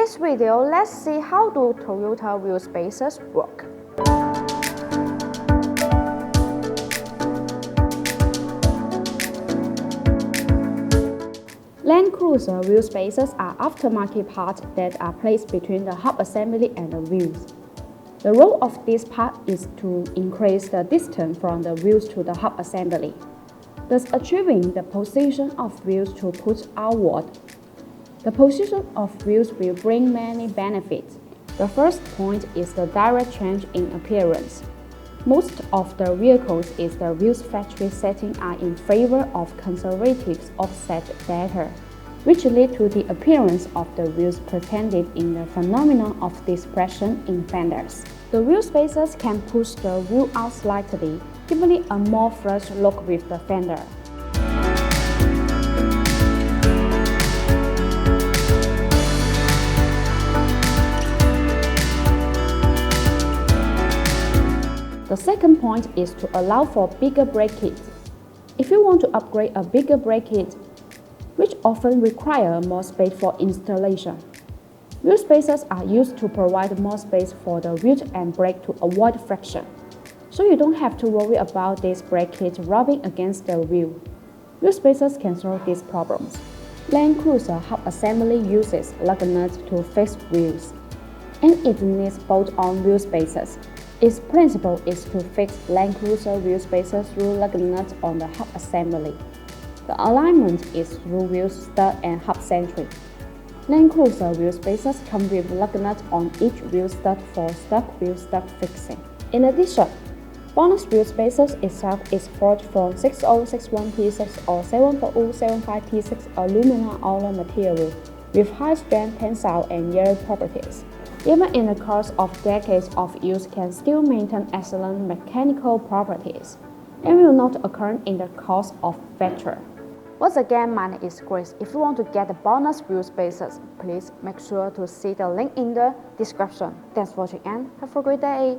this video, let's see how do Toyota wheel spacers work. Land Cruiser wheel spacers are aftermarket parts that are placed between the hub assembly and the wheels. The role of this part is to increase the distance from the wheels to the hub assembly, thus achieving the position of wheels to push outward. The position of wheels will bring many benefits. The first point is the direct change in appearance. Most of the vehicles in the wheels factory setting are in favor of conservative offset data, which lead to the appearance of the wheels pretended in the phenomenon of dispersion in fenders. The wheel spacers can push the wheel out slightly, giving it a more flush look with the fender. The second point is to allow for bigger brake kits. If you want to upgrade a bigger brake kit, which often require more space for installation, wheel spacers are used to provide more space for the wheel and brake to avoid friction, so you don't have to worry about this brake kit rubbing against the wheel. Wheel spacers can solve these problems. Land Cruiser hub assembly uses lug nuts to fix wheels, and it needs bolt-on wheel spacers. Its principle is to fix Land Cruiser wheel spacers through lug nuts on the hub assembly. The alignment is through wheel stud and hub centric. Land Cruiser wheel spacers come with lug nuts on each wheel stud for stock wheel stud fixing. In addition, bonus wheel spacers itself is forged from 6061P6 or 74075P6 aluminum alloy material with high strength, tensile, and yield properties. Even in the course of decades of use, can still maintain excellent mechanical properties, and will not occur in the course of factory. Once again, my name is Grace. If you want to get the bonus wheel spacers, please make sure to see the link in the description. Thanks for watching and have a great day.